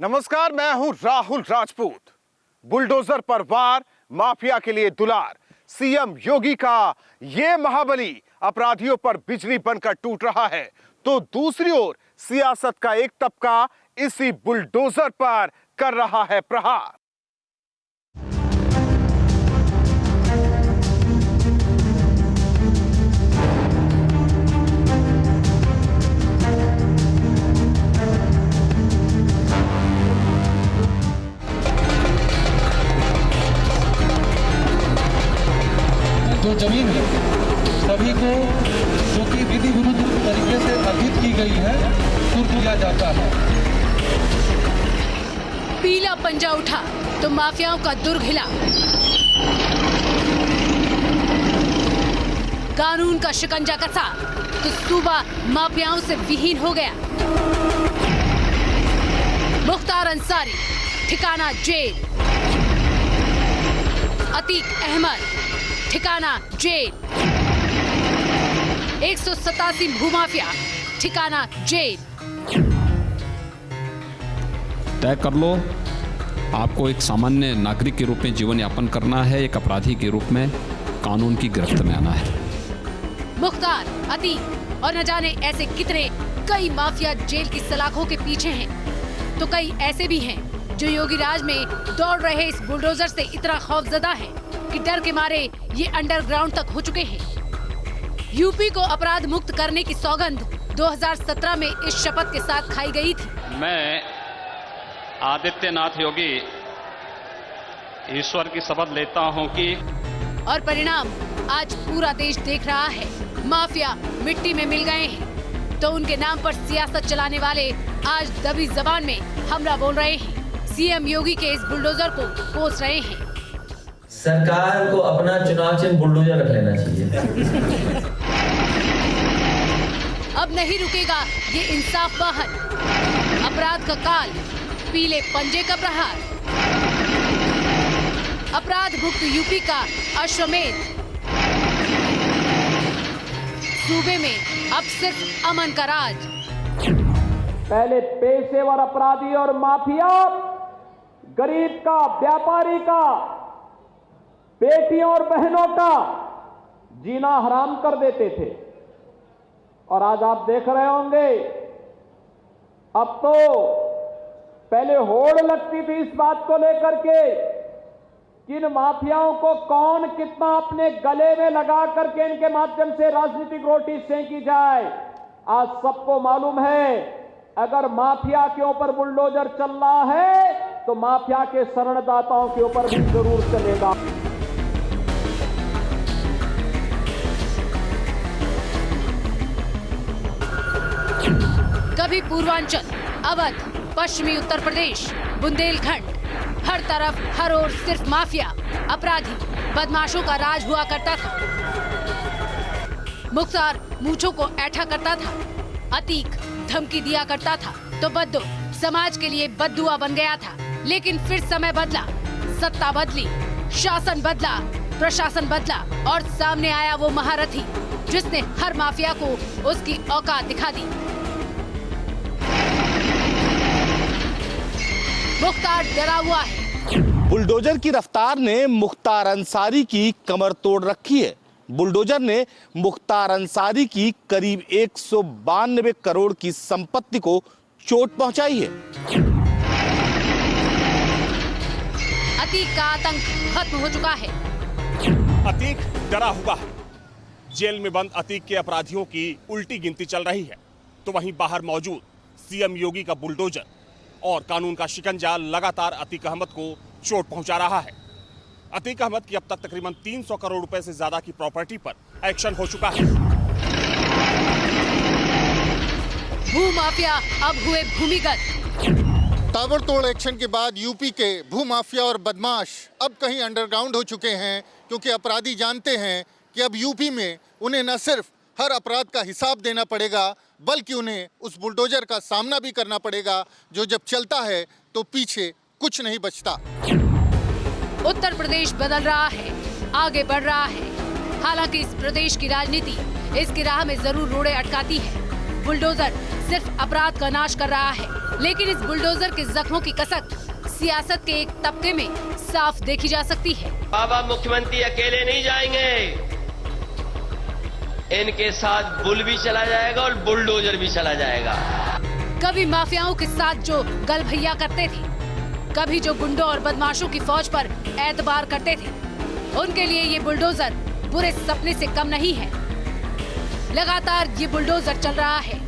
नमस्कार, मैं हूं राहुल राजपूत। बुलडोजर पर वार, माफिया के लिए दुलार। सीएम योगी का ये महाबली अपराधियों पर बिजली बनकर टूट रहा है, तो दूसरी ओर सियासत का एक तबका इसी बुलडोजर पर कर रहा है प्रहार। जो जमीन है सभी को जो कि विधि विरुद्ध तरीके से अर्जित की गई है सुर दिया जाता है। पीला पंजा उठा तो माफियाओं का दुर्ग हिला। कानून का शिकंजा कसा तो सूबा माफियाओं से विहीन हो गया। मुख्तार अंसारी ठिकाना जेल, अतीक अहमद ठिकाना जेल, 187 भूमाफिया ठिकाना जेल। तय कर लो, आपको एक सामान्य नागरिक के रूप में जीवन यापन करना है, एक अपराधी के रूप में कानून की गिरफ्त में आना है। मुख्तार, अतीक और न जाने ऐसे कितने कई माफिया जेल की सलाखों के पीछे हैं, तो कई ऐसे भी हैं जो योगी राज में दौड़ रहे इस बुलडोजर से इतना खौफजदा है कि डर के मारे ये अंडरग्राउंड तक हो चुके हैं। यूपी को अपराध मुक्त करने की सौगंध 2017 में इस शपथ के साथ खाई गई थी। मैं आदित्यनाथ योगी ईश्वर की शपथ लेता हूं कि, और परिणाम आज पूरा देश देख रहा है। माफिया मिट्टी में मिल गए हैं, तो उनके नाम पर सियासत चलाने वाले आज दबी जबान में हमला बोल रहे हैं। सीएम योगी के इस बुलडोजर को कोस रहे हैं। सरकार को अपना चुनाव चिन्ह बुलडोजर रख लेना चाहिए। अब नहीं रुकेगा ये इंसाफ वाहन, अपराध का काल, पीले पंजे का प्रहार। अपराध मुक्त यूपी का अश्वमेध, सूबे में अब सिर्फ अमन का राज। पहले पेशेवर अपराधी और माफिया गरीब का, व्यापारी का, बेटियों और बहनों का जीना हराम कर देते थे, और आज आप देख रहे होंगे अब तो पहले होड़ लगती थी इस बात को लेकर के कि इन माफियाओं को कौन कितना अपने गले में लगा करके इनके माध्यम से राजनीतिक रोटी सेंकी जाए। आज सबको मालूम है अगर माफिया के ऊपर बुलडोजर चल रहा है तो माफिया के शरणदाताओं के ऊपर भी जरूर चलेगा। कभी पूर्वांचल, अवध, पश्चिमी उत्तर प्रदेश, बुंदेलखंड, हर तरफ हर ओर सिर्फ माफिया, अपराधी, बदमाशों का राज हुआ करता था। मुख्तार मूंछों को ऐठा करता था, अतीक धमकी दिया करता था, तो बद्दो समाज के लिए बद्दुआ बन गया था। लेकिन फिर समय बदला, सत्ता बदली, शासन बदला, प्रशासन बदला, और सामने आया वो महारथी जिसने हर माफिया को उसकी औकात दिखा दी। मुख्तार डरा हुआ है। बुलडोजर की रफ्तार ने मुख्तार अंसारी की कमर तोड़ रखी है। बुलडोजर ने मुख्तार अंसारी की करीब 192 करोड़ की संपत्ति को चोट पहुंचाई है। अतीक का आतंक खत्म हो चुका है। अतीक डरा हुआ है। जेल में बंद अतीक के अपराधियों की उल्टी गिनती चल रही है, तो वहीं बाहर मौजूद सीएम योगी का बुलडोजर और कानून का शिकंजा लगातार अतीक अहमद को चोट पहुंचा रहा है। अतीक अहमद की अब तक तकरीबन 300 करोड़ रुपए से ज्यादा की प्रॉपर्टी पर एक्शन हो चुका है। भूमाफिया अब हुए भूमिगत। ताबड़तोड़ एक्शन के बाद यूपी के भूमाफिया और बदमाश अब कहीं अंडरग्राउंड हो चुके हैं, क्योंकि अपराधी जानते हैं कि अब यूपी में उन्हें न सिर्फ हर अपराध का हिसाब देना पड़ेगा, बल्कि उन्हें उस बुलडोजर का सामना भी करना पड़ेगा जो जब चलता है तो पीछे कुछ नहीं बचता। उत्तर प्रदेश बदल रहा है, आगे बढ़ रहा है। हालांकि इस प्रदेश की राजनीति इसकी राह में जरूर रोड़े अटकाती है। बुलडोजर सिर्फ अपराध का नाश कर रहा है, लेकिन इस बुलडोजर के जख्मों की कसक सियासत के एक तबके में साफ देखी जा सकती है। बाबा मुख्यमंत्री अकेले नहीं जाएंगे, इनके साथ बुल भी चला जाएगा और बुलडोजर भी चला जाएगा। कभी माफियाओं के साथ जो गल भैया करते थे, कभी जो गुंडों और बदमाशों की फौज पर एतबार करते थे, उनके लिए ये बुलडोजर बुरे सपने से कम नहीं है। लगातार ये बुलडोजर चल रहा है,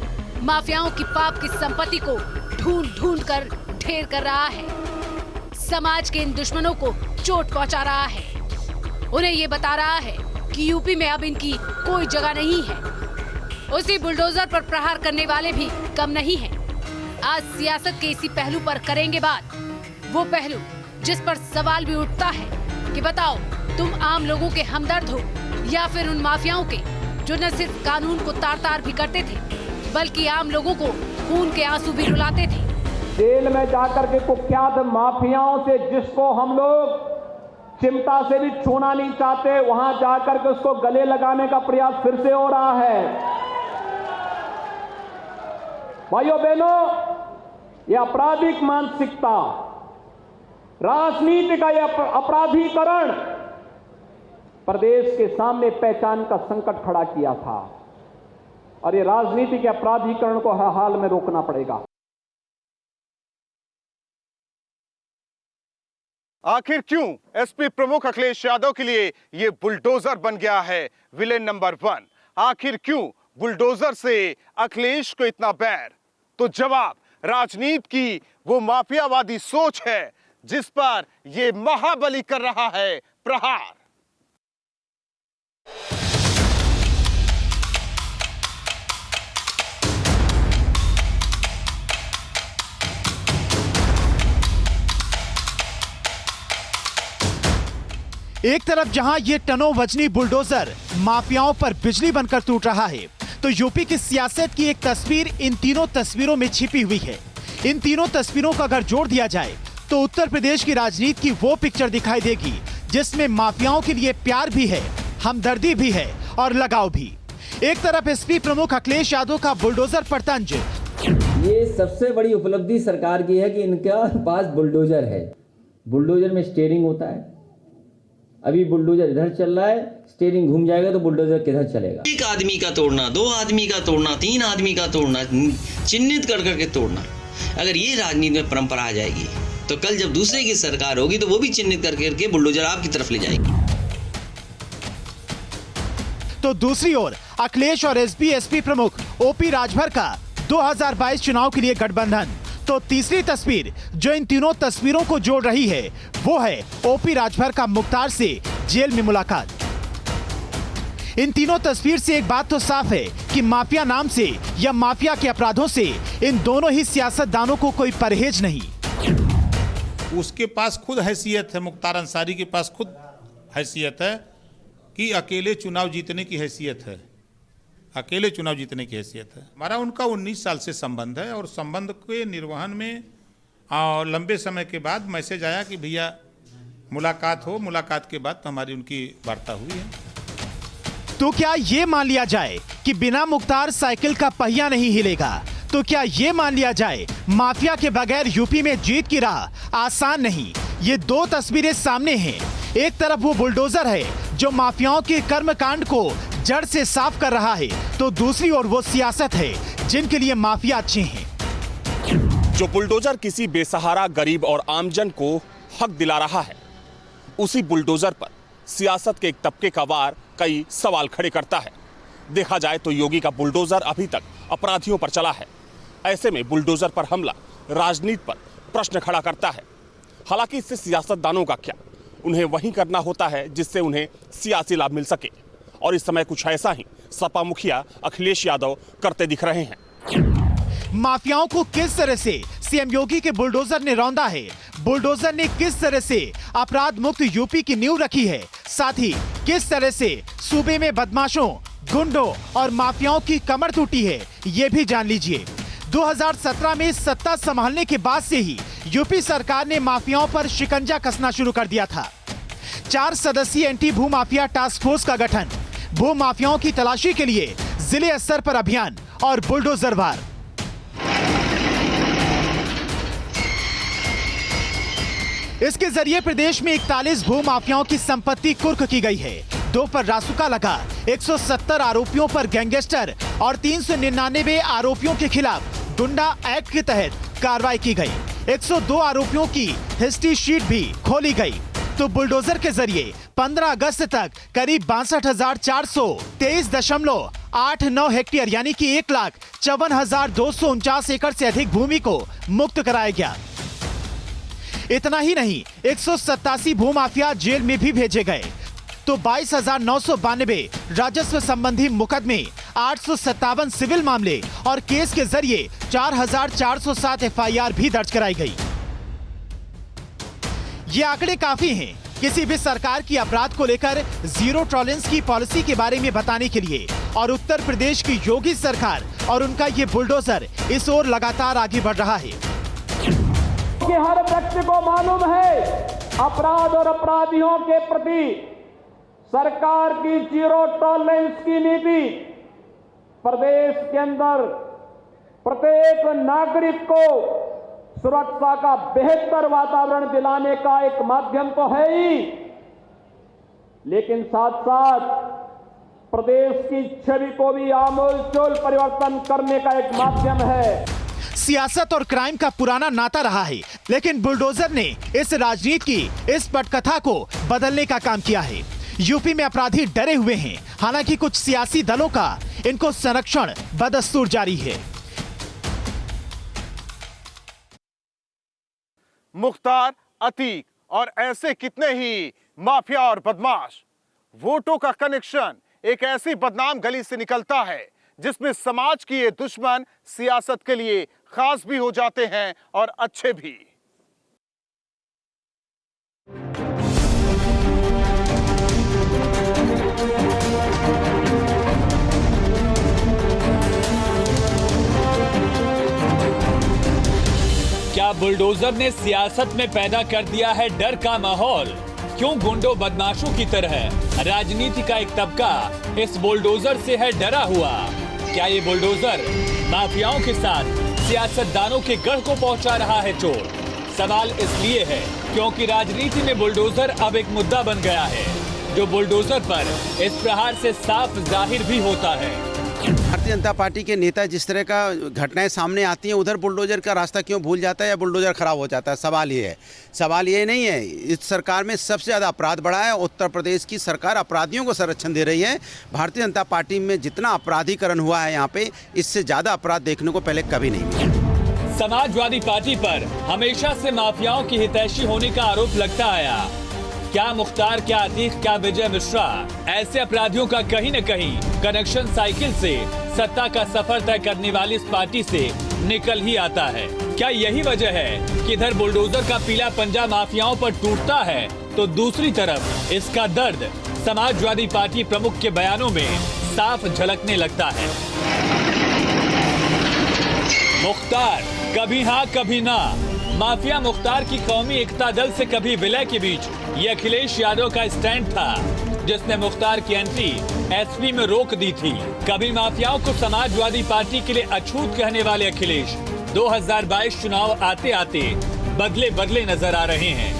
माफियाओं की पाप की संपत्ति को ढूंढ ढूंढ कर ढेर कर रहा है, समाज के इन दुश्मनों को चोट पहुंचा रहा है, उन्हें ये बता रहा है कि यूपी में अब इनकी कोई जगह नहीं है। उसी बुलडोजर पर प्रहार करने वाले भी कम नहीं हैं। आज सियासत के इसी पहलू पर करेंगे बात, वो पहलू जिस पर सवाल भी उठता है कि बताओ तुम आम लोगों के हमदर्द हो या फिर उन माफियाओं के जो न सिर्फ कानून को तार तार भी करते थे बल्कि आम लोगों को खून के आंसू भी रुलाते थे। जेल में जाकर के कुख्यात माफियाओं से जिसको हम लोग चिमटा से भी छूना नहीं चाहते, वहां जाकर के उसको गले लगाने का प्रयास फिर से हो रहा है। भाइयों बहनों, ये आपराधिक मानसिकता, राजनीति का यह अपराधीकरण प्रदेश के सामने पहचान का संकट खड़ा किया था और ये राजनीति के अपराधीकरण को हर हाल में रोकना पड़ेगा। आखिर क्यों एसपी प्रमुख अखिलेश यादव के लिए ये बुलडोजर बन गया है विलेन नंबर 1? आखिर क्यों बुलडोजर से अखिलेश को इतना बैर? तो जवाब राजनीति की वो माफियावादी सोच है जिस पर ये महाबली कर रहा है प्रहार। एक तरफ जहां ये टनों वजनी बुलडोजर माफियाओं पर बिजली बनकर टूट रहा है, तो यूपी की सियासत की एक तस्वीर इन तीनों तस्वीरों में छिपी हुई है। इन तीनों तस्वीरों का अगर जोड़ दिया जाए तो उत्तर प्रदेश की राजनीति की वो पिक्चर दिखाई देगी जिसमें माफियाओं के लिए प्यार भी है, हमदर्दी भी है और लगाव भी। एक तरफ एसपी प्रमुख अखिलेश यादव का बुलडोजर पर तंज। ये सबसे बड़ी उपलब्धि सरकार की है कि इनका पास बुलडोजर है। बुलडोजर में स्टीयरिंग होता है। अभी बुलडोजर इधर चल रहा है, स्टीयरिंग घूम जाएगा तो बुलडोजर किधर चलेगा। एक आदमी का तोड़ना, 2 आदमी का तोड़ना, 3 आदमी का तोड़ना, चिन्हित कर करके तोड़ना, अगर ये राजनीति में परंपरा आ जाएगी तो कल जब दूसरे की सरकार होगी तो वो भी चिन्हित करके बुलडोजर आपकी तरफ ले जाएगी। तो दूसरी ओर अखिलेश और एसपी प्रमुख ओपी राजभर का 2022 चुनाव के लिए गठबंधन। तो तीसरी तस्वीर जो इन तीनों तस्वीरों को जोड़ रही है वो है ओपी राजभर का मुख्तार से जेल में मुलाकात। इन तीनों तस्वीर से एक बात तो साफ है कि माफिया नाम से या माफिया के अपराधों से इन दोनों ही सियासतदानों को कोई परहेज नहीं। उसके पास खुद हैसियत है, मुख्तार अंसारी के पास खुद हैसियत है कि अकेले चुनाव जीतने की हैसियत है, अकेले चुनाव जीतने की हैसियत है। हमारा उनका 19 साल से संबंध है और संबंध के निर्वहन में लंबे समय के बाद मैसेज आया कि भैया मुलाकात हो। मुलाकात के बाद तो हमारी उनकी वार्ता हुई है। तो क्या ये मान लिया जाए कि बिना मुख्तार साइकिल का पहिया नहीं हिलेगा? तो क्या ये मान लिया जाए माफिया के बगैर यूपी में जीत की राह आसान नहीं? ये दो तस्वीरें सामने हैं। एक तरफ वो बुलडोजर है जो माफियाओं के कर्मकांड को जड़ से साफ कर रहा है, तो दूसरी ओर वो सियासत है जिनके लिए माफिया अच्छे हैं। जो बुलडोजर किसी बेसहारा गरीब और आमजन को हक दिला रहा है, उसी बुलडोजर पर सियासत के एक तबके का वार कई सवाल खड़े करता है। देखा जाए तो योगी का बुलडोजर अभी तक अपराधियों पर चला है। ऐसे में बुलडोजर पर हमला राजनीति पर प्रश्न खड़ा करता है। हालांकि इससे सियासतदानों का क्या, उन्हें वही करना होता है जिससे उन्हें सियासी लाभ मिल सके, और इस समय कुछ ऐसा ही सपा मुखिया अखिलेश यादव करते दिख रहे हैं। माफियाओं को किस तरह से सीएम योगी के बुलडोजर ने रौंदा है, बुलडोजर ने किस तरह से अपराध मुक्त यूपी की नींव रखी है, साथ ही किस तरह से सूबे में बदमाशों, गुंडों और माफियाओं की कमर टूटी है, ये भी जान लीजिए। 2017 में सत्ता संभालने के बाद से ही यूपी सरकार ने माफियाओं पर शिकंजा कसना शुरू कर दिया था। 4 सदस्यीय एंटी भू माफिया टास्क फोर्स का गठन, भू माफियाओं की तलाशी के लिए जिले स्तर पर अभियान और बुलडोजर वार। इसके जरिए प्रदेश में 41 भू माफियाओं की संपत्ति कुर्क की गई है। 2 पर रासुका लगा, 170 आरोपियों पर गैंगस्टर और 399 आरोपियों के खिलाफ गुंडा एक्ट के तहत कार्रवाई की गई। 102 आरोपियों की हिस्ट्री शीट भी खोली गई। तो बुलडोजर के जरिए 15 अगस्त तक करीब 62,423.89 हेक्टेयर यानी कि 1,54,249 एकड़ से अधिक भूमि को मुक्त कराया गया। इतना ही नहीं, 187 भूमाफिया जेल में भी भेजे गए। तो 22,992 राजस्व संबंधी मुकदमे, 857 सिविल मामले और केस के जरिए 4,407 एफआईआर भी दर्ज कराई गई। ये आंकड़े काफी हैं किसी भी सरकार की अपराध को लेकर जीरो टॉलरेंस की पॉलिसी के बारे में बताने के लिए, और उत्तर प्रदेश की योगी सरकार और उनका ये बुलडोजर इस ओर लगातार आगे बढ़ रहा है। कि हर व्यक्ति को मालूम है अपराध और अपराधियों के प्रति सरकार की जीरो टॉलरेंस की नीति प्रदेश के अंदर प्रत्येक नागरिक को सुरक्षा का बेहतर वातावरण दिलाने का एक माध्यम तो है ही, लेकिन साथ साथ प्रदेश की छवि को भी आमूलचूल परिवर्तन करने का एक माध्यम है। सियासत और क्राइम का पुराना नाता रहा है, लेकिन बुलडोजर ने इस राजनीति की इस पटकथा को बदलने का काम किया है। यूपी में अपराधी डरे हुए हैं, हालांकि कुछ सियासी दलों का इनको संरक्षण बदस्तूर जारी है। मुख्तार, अतीक और ऐसे कितने ही माफिया और बदमाश। वोटों का कनेक्शन एक ऐसी बदनाम गली से निकलता है जिसमें समाज की ये दुश्मन सियासत के लिए खास भी हो जाते हैं और अच्छे भी। क्या बुलडोजर ने सियासत में पैदा कर दिया है डर का माहौल? क्यों गुंडों बदमाशों की तरह राजनीति का एक तबका इस बुलडोजर से है डरा हुआ? क्या ये बुलडोजर माफियाओं के साथ सियासतदानों के गढ़ को पहुंचा रहा है चोट? सवाल इसलिए है क्योंकि राजनीति में बुलडोजर अब एक मुद्दा बन गया है, जो बुलडोजर पर इस प्रहार से साफ जाहिर भी होता है। भारतीय जनता पार्टी के नेता जिस तरह का घटनाएं सामने आती हैं, उधर बुलडोजर का रास्ता क्यों भूल जाता है या बुलडोजर खराब हो जाता है? सवाल ये है। सवाल ये नहीं है, इस सरकार में सबसे ज़्यादा अपराध बढ़ा है। उत्तर प्रदेश की सरकार अपराधियों को संरक्षण दे रही है। भारतीय जनता पार्टी में जितना अपराधीकरण हुआ है यहाँ पे, इससे ज़्यादा अपराध देखने को पहले कभी नहीं मिला। समाजवादी पार्टी पर हमेशा से माफियाओं की हितैषी होने का आरोप लगता आया। क्या मुख्तार, क्या अतीक, क्या विजय मिश्रा, ऐसे अपराधियों का कहीं न कहीं कनेक्शन साइकिल से सत्ता का सफर तय करने वाली इस पार्टी से निकल ही आता है। क्या यही वजह है कि इधर बुलडोजर का पीला पंजा माफियाओं पर टूटता है, तो दूसरी तरफ इसका दर्द समाजवादी पार्टी प्रमुख के बयानों में साफ झलकने लगता है। मुख्तार कभी हाँ कभी ना। माफिया मुख्तार की कौमी एकता दल से कभी विलय के बीच ये अखिलेश यादव का स्टैंड था, जिसने मुख्तार की एंट्री एसपी में रोक दी थी। कभी माफियाओं को समाजवादी पार्टी के लिए अछूत कहने वाले अखिलेश 2022 चुनाव आते आते बदले बदले नजर आ रहे हैं।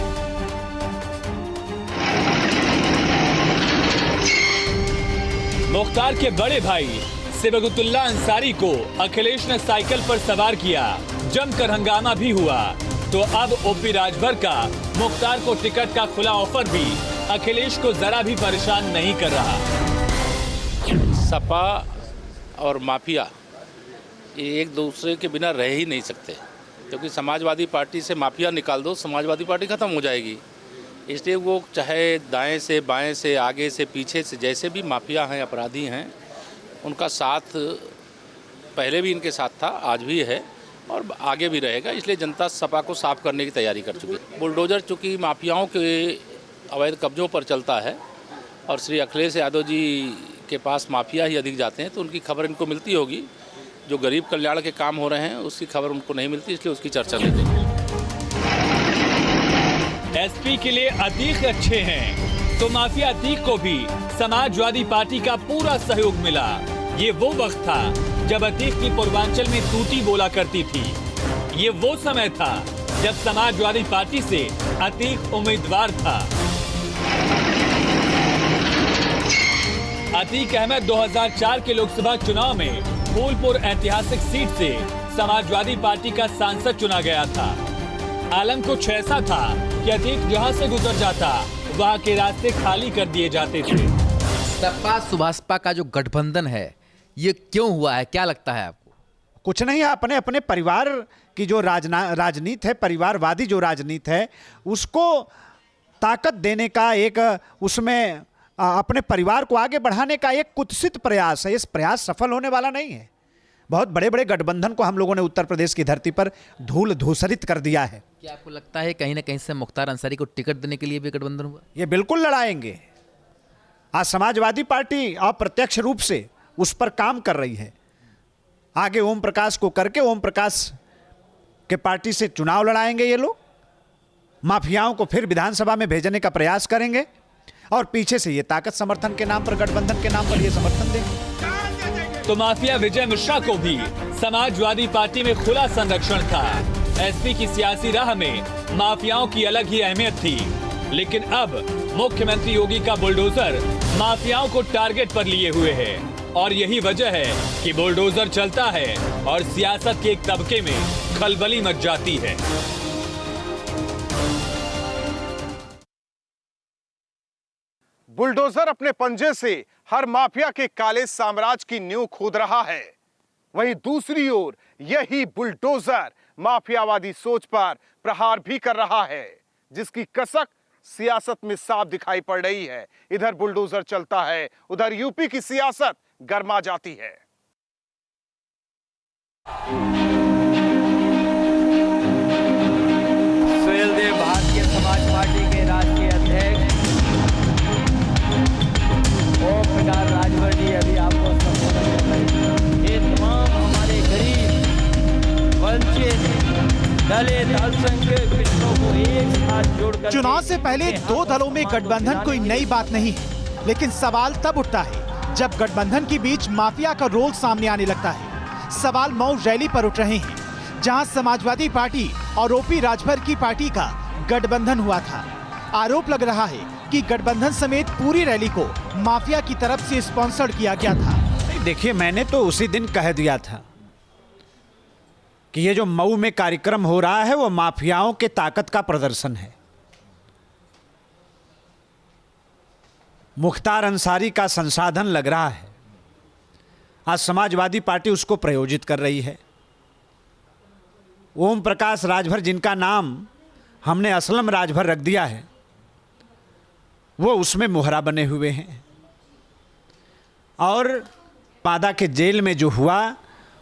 मुख्तार के बड़े भाई सिबगतुल्ला अंसारी को अखिलेश ने साइकिल पर सवार किया, जमकर हंगामा भी हुआ। तो अब ओपी राजभर का मुख्तार को टिकट का खुला ऑफर भी अखिलेश को जरा भी परेशान नहीं कर रहा। सपा और माफिया ये एक दूसरे के बिना रह ही नहीं सकते, क्योंकि समाजवादी पार्टी से माफिया निकाल दो, समाजवादी पार्टी खत्म हो जाएगी। इसलिए वो चाहे दाएं से बाएं से आगे से पीछे से जैसे भी माफिया हैं, अपराधी हैं, उनका साथ पहले भी इनके साथ था, आज भी है और आगे भी रहेगा। इसलिए जनता सपा को साफ करने की तैयारी कर चुकी है। बुलडोजर चूँकि माफियाओं के अवैध कब्जों पर चलता है और श्री अखिलेश यादव जी के पास माफिया ही अधिक जाते हैं, तो उनकी खबर इनको मिलती होगी। जो गरीब कल्याण के काम हो रहे हैं उसकी खबर उनको नहीं मिलती, इसलिए उसकी चर्चा नहीं होती। एसपी के लिए अतीक अच्छे हैं, तो माफिया अतीक को भी समाजवादी पार्टी का पूरा सहयोग मिला। ये वो वक्त था जब अतीक की पूर्वांचल में तूती बोला करती थी। ये वो समय था जब समाजवादी पार्टी से अतीक उम्मीदवार था। अतीक अहमद 2004 के लोकसभा चुनाव में फूलपुर ऐतिहासिक सीट से समाजवादी पार्टी का सांसद चुना गया था। आलम कुछ ऐसा था कि अतीक जहां से गुजर जाता वहां के रास्ते खाली कर दिए जाते थे। सपा सुभाषपा का जो गठबंधन है ये क्यों हुआ है, क्या लगता है आपको? कुछ नहीं, अपने अपने परिवार की जो राजनीति है, परिवारवादी जो राजनीति है, उसको ताकत देने का एक, उसमें अपने परिवार को आगे बढ़ाने का एक कुत्सित प्रयास है। इस प्रयास सफल होने वाला नहीं है। बहुत बड़े बड़े गठबंधन को हम लोगों ने उत्तर प्रदेश की धरती पर धूल धूसरित कर दिया है। क्या आपको लगता है कहीं ना कहीं से मुख्तार अंसारी को टिकट देने के लिए भी गठबंधन हुआ? ये बिल्कुल लड़ाएंगे। आज समाजवादी पार्टी अप्रत्यक्ष रूप से उस पर काम कर रही है। आगे ओम प्रकाश को करके ओम प्रकाश के पार्टी से चुनाव लड़ाएंगे ये लोग, माफियाओं को फिर विधानसभा में भेजने का प्रयास करेंगे और पीछे से ये ताकत समर्थन के नाम पर, गठबंधन के नाम पर ये समर्थन देंगे। तो माफिया विजय मिश्रा को भी समाजवादी पार्टी में खुला संरक्षण था। एसपी की सियासी राह में माफियाओं की अलग ही अहमियत थी, लेकिन अब मुख्यमंत्री योगी का बुलडोजर माफियाओं को टारगेट पर लिए हुए है और यही वजह है कि बुलडोजर चलता है और सियासत के एक तबके में खलबली मच जाती है। बुलडोजर अपने पंजे से हर माफिया के काले साम्राज्य की नींव खोद रहा है। वहीं दूसरी ओर यही बुलडोजर माफियावादी सोच पर प्रहार भी कर रहा है, जिसकी कसक सियासत में साफ दिखाई पड़ रही है। इधर बुलडोजर चलता है, उधर यूपी की सियासत गर्मा जाती है। सुहेलदेव भारतीय समाज पार्टी के राष्ट्रीय अध्यक्ष ओम प्रकाश राजभर जी अभी आपको संबोधन कर रहे हैं। ये तमाम हमारे गरीब, वंचित, दलित, अल्पसंख्यक पिछड़ों को एक साथ जोड़कर चुनाव से पहले दो दलों में गठबंधन कोई नई बात नहीं है, लेकिन सवाल तब उठता है जब गठबंधन के बीच माफिया का रोल सामने आने लगता है। सवाल मऊ रैली पर उठ रहे हैं, जहां समाजवादी पार्टी और ओपी राजभर की पार्टी का गठबंधन हुआ था। आरोप लग रहा है कि गठबंधन समेत पूरी रैली को माफिया की तरफ से स्पॉन्सर किया गया था। देखिए, मैंने तो उसी दिन कह दिया था कि ये जो मऊ में कार्यक्रम हो रहा है वो माफियाओं के ताकत का प्रदर्शन है। मुख्तार अंसारी का संसाधन लग रहा है। आज समाजवादी पार्टी उसको प्रयोजित कर रही है। ओम प्रकाश राजभर, जिनका नाम हमने असलम राजभर रख दिया है, वो उसमें मोहरा बने हुए हैं। और पादा के जेल में जो हुआ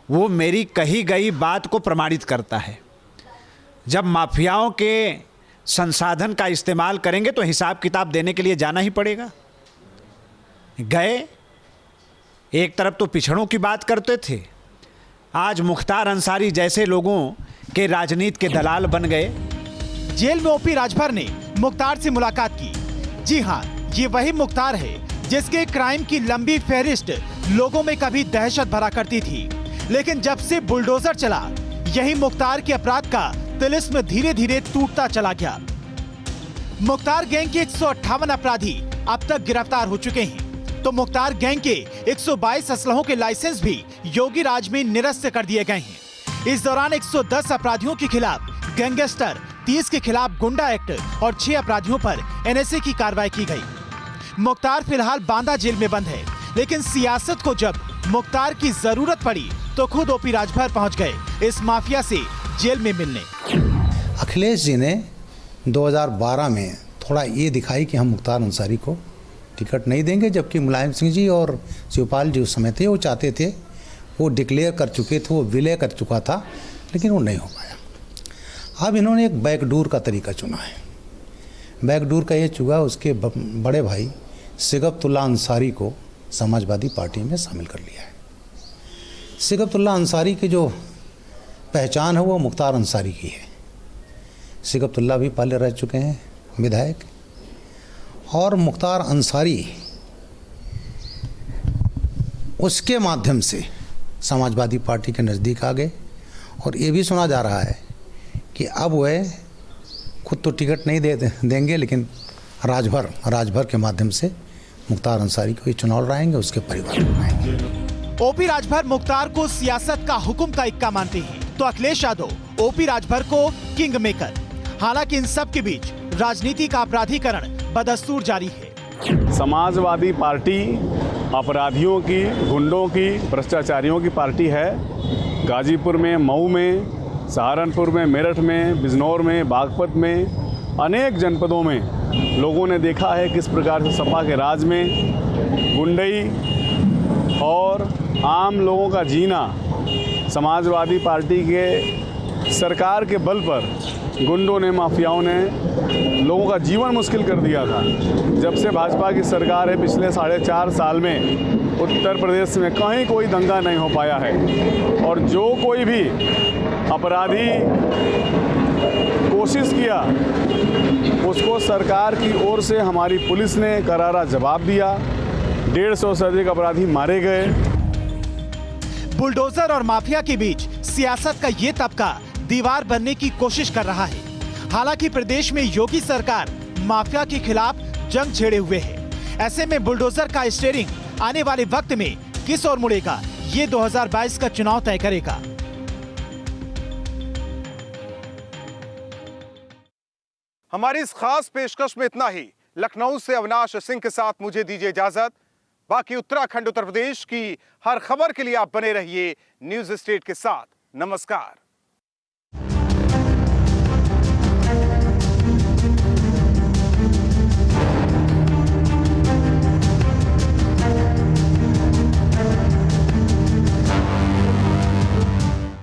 वो मेरी कही गई बात को प्रमाणित करता है। जब माफियाओं के संसाधन का इस्तेमाल करेंगे तो हिसाब किताब देने के लिए जाना ही पड़ेगा। गए, एक तरफ तो पिछड़ों की बात करते थे, आज मुख्तार अंसारी जैसे लोगों के राजनीति के दलाल बन गए। जेल में ओपी राजभर ने मुख्तार से मुलाकात की। जी हां, ये वही मुख्तार है जिसके क्राइम की लंबी फहरिस्त लोगों में कभी दहशत भरा करती थी, लेकिन जब से बुलडोजर चला, यही मुख्तार के अपराध का तिलिस्म धीरे धीरे टूटता चला गया। मुख्तार गैंग के 158 अपराधी अब तक गिरफ्तार हो चुके हैं, तो मुख्तार गैंग के 122 असलहों के लाइसेंस भी योगी राज में निरस्त कर दिए गए हैं। इस दौरान 110 अपराधियों के खिलाफ गैंगस्टर, 30 के खिलाफ गुंडा एक्ट और 6 अपराधियों पर एनएसए की कार्रवाई की गई। मुख्तार फिलहाल बांदा जेल में बंद है, लेकिन सियासत को जब मुख्तार की जरूरत पड़ी तो खुद ओपी राजभर पहुंच गए इस माफिया से जेल में मिलने। अखिलेश जी ने 2012 में थोड़ा ये दिखाई कि हम मुख्तार अंसारी को टिकट नहीं देंगे, जबकि मुलायम सिंह जी और शिवपाल जी उस समय थे, वो चाहते थे, वो डिक्लेयर कर चुके थे, वो विलय कर चुका था, लेकिन वो नहीं हो पाया। अब इन्होंने एक बैकडोर का तरीका चुना है। बैकडोर का ये चुना, उसके बड़े भाई सिगबतुल्ला अंसारी को समाजवादी पार्टी में शामिल कर लिया है। सिगबतुल्ला अंसारी की जो पहचान है वो मुख्तार अंसारी की है। सिगबतुल्ला भी पहले रह चुके हैं विधायक, और मुख्तार अंसारी उसके माध्यम से समाजवादी पार्टी के नज़दीक आ गए। और ये भी सुना जा रहा है कि अब वह खुद तो टिकट नहीं देंगे, लेकिन राजभर के माध्यम से मुख्तार अंसारी को ये चुनाव लड़ाएंगे, उसके परिवार को लड़ाएंगे। ओपी राजभर मुख्तार को सियासत का हुक्म का इक्का मानते हैं, तो अखिलेश यादव ओपी राजभर को किंग मेकर। हालांकि इन सब के बीच राजनीति का अपराधीकरण बदस्तूर जारी है। समाजवादी पार्टी अपराधियों की, गुंडों की, भ्रष्टाचारियों की पार्टी है। गाजीपुर में, मऊ में, सहारनपुर में, मेरठ में, बिजनौर में, बागपत में, अनेक जनपदों में लोगों ने देखा है किस प्रकार से सपा के राज में गुंडई और आम लोगों का जीना, समाजवादी पार्टी के सरकार के बल पर गुंडों ने, माफियाओं ने लोगों का जीवन मुश्किल कर दिया था। जब से भाजपा की सरकार है, पिछले 4.5 साल में उत्तर प्रदेश में कहीं कोई दंगा नहीं हो पाया है, और जो कोई भी अपराधी कोशिश किया उसको सरकार की ओर से हमारी पुलिस ने करारा जवाब दिया। 150 से अधिक अपराधी मारे गए। बुलडोजर और माफिया के बीच सियासत का ये तबका दीवार बनने की कोशिश कर रहा है। हालांकि प्रदेश में योगी सरकार माफिया के खिलाफ जंग छेड़े हुए है। ऐसे में बुलडोजर का स्टीयरिंग आने वाले वक्त में किस ओर मुड़ेगा, ये 2022 का चुनाव तय करेगा। हमारी इस खास पेशकश में इतना ही। लखनऊ से अविनाश सिंह के साथ मुझे दीजिए इजाजत। बाकी उत्तराखंड, उत्तर प्रदेश की हर खबर के लिए आप बने रहिए न्यूज स्टेट के साथ। नमस्कार।